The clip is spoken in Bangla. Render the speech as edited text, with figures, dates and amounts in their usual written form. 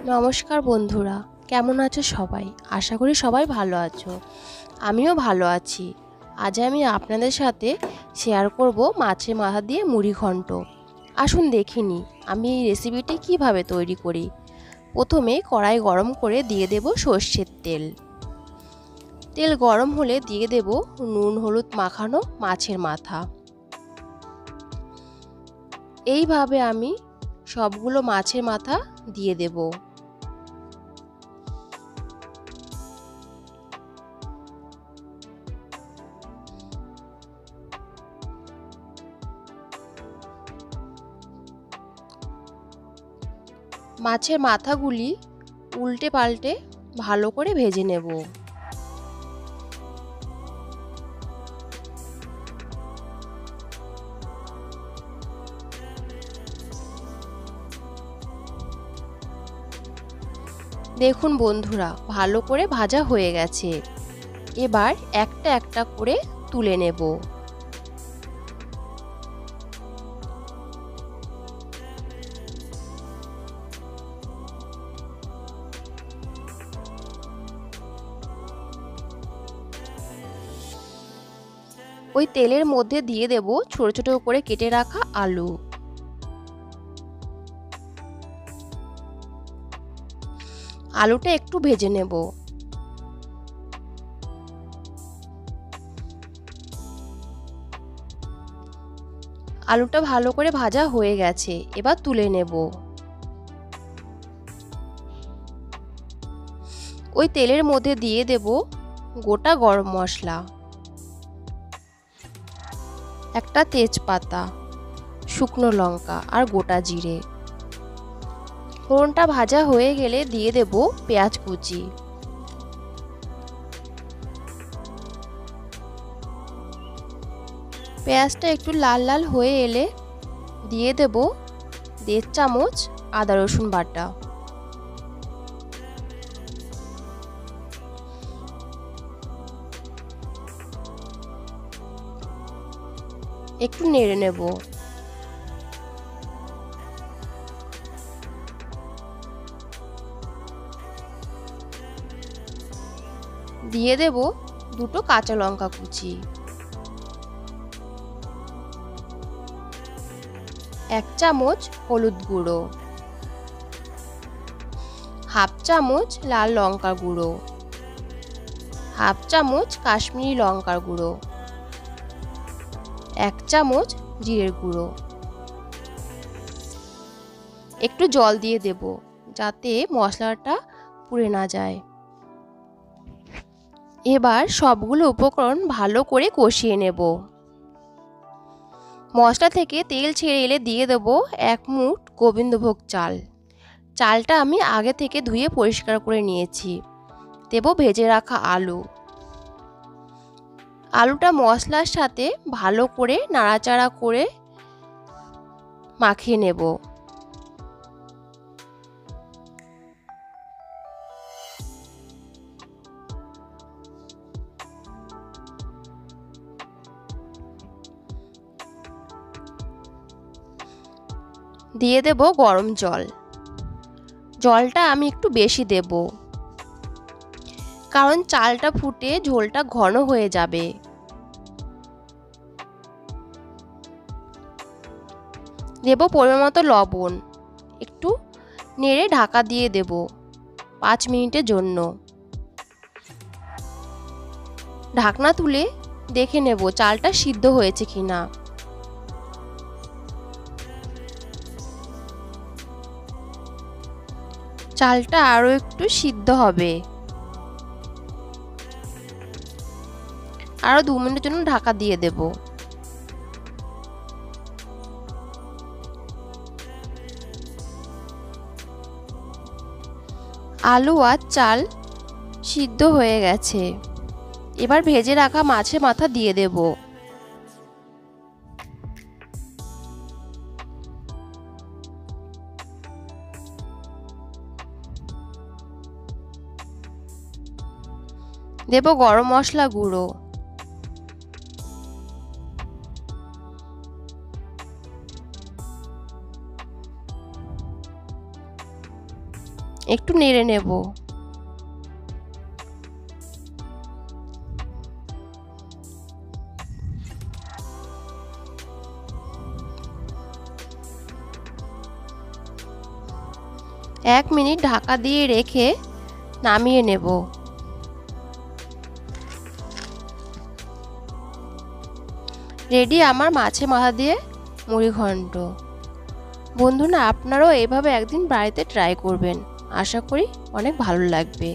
নমস্কার বন্ধুরা, কেমন আছো সবাই? আশা করি সবাই ভালো আছো। আমিও ভালো আছি। আজ আমি আপনাদের সাথে শেয়ার করব মাছের মাথা দিয়ে মুড়ি ঘন্ট। আসুন দেখিনি আমি এই রেসিপিটি কিভাবে তৈরি করি। প্রথমে কড়াই গরম করে দিয়ে দেব সর্ষের তেল। তেল গরম হলে দিয়ে দেব নুন হলুদ মাখানো মাছের মাথা। এইভাবে আমি সবগুলো মাছের মাথা দিয়ে দেব। মাছের মাথাগুলি উল্টে পাল্টে ভালো করে ভেজে নেব। দেখুন বন্ধুরা, ভালো করে ভাজা হয়ে গেছে। এবার একটা একটা করে তুলে নেব। ওই তেলের মধ্যে দিয়ে দেব ছোট ছোট করে কেটে রাখা আলু। আলুটা একটু ভেজে নেব। আলুটা ভালো করে ভাজা হয়ে গেছে, এবার তুলে নেব। ওই তেলের মধ্যে দিয়ে দেব গোটা গরম মশলা, একটা তেজপাতা, শুকনো লঙ্কা আর গোটা জিরে। ফোড়নটা ভাজা হয়ে গেলে দিয়ে দেব পেঁয়াজ কুচি। পেঁয়াজটা একটু লাল লাল হয়ে এলে দিয়ে দেব 1.5 চামচ আদা রসুন বাটা। একটু নেড়ে নেব। দিয়ে দেব 2 কাঁচা লঙ্কা কুচি, 1 চামচ হলুদ গুঁড়ো, 1/2 চামচ লাল লঙ্কার গুঁড়ো, 1/2 চামচ কাশ্মীরি লঙ্কার গুঁড়ো, 1 চামচ জিরের গুঁড়ো। একটু জল দিয়ে দেব যাতে মশলাটা পুড়ে না যায়। এবার সবগুলো উপকরণ ভালো করে কষিয়ে নেব। মশলা থেকে তেল ছেড়ে এলে দিয়ে দেব 1 মুঠ গোবিন্দভোগ চাল। চালটা আমি আগে থেকে ধুয়ে পরিষ্কার করে নিয়েছি। দেব ভেজে রাখা আলু। আলুটা মশলার সাথে ভালো করে নাড়াচাড়া করে মাখিয়ে নেব। দিয়ে দেব গরম জল। জলটা আমি একটু বেশি দেব, কারণ চালটা ফুটে ঝোলটা ঘন হয়ে যাবে। দেব পরিমাণ মতো লবণ। একটু নেড়ে ঢাকা দিয়ে দেব 5 মিনিটের জন্য। ঢাকনা তুলে দেখে নেব চালটা সিদ্ধ হয়েছে কিনা। চালটা আরো একটু সিদ্ধ হবে। আরো 2 মিনিটের জন্য ঢাকা দিয়ে দেব। আলু আর চাল সিদ্ধ হয়ে গেছে। এবার ভেজে রাখা মাছের মাথা দিয়ে দেব। দেব গরম মশলা গুঁড়ো, একটু নেড়ে নেব। এক মিনিট ঢাকা দিয়ে রেখে নামিয়ে নেব। রেডি আমার মাছে মাথা দিয়ে মুড়ি ঘন্ট। বন্ধুরা, আপনারাও এইভাবে একদিন বাড়িতে ট্রাই করবেন, আশা করি অনেক ভালো লাগবে।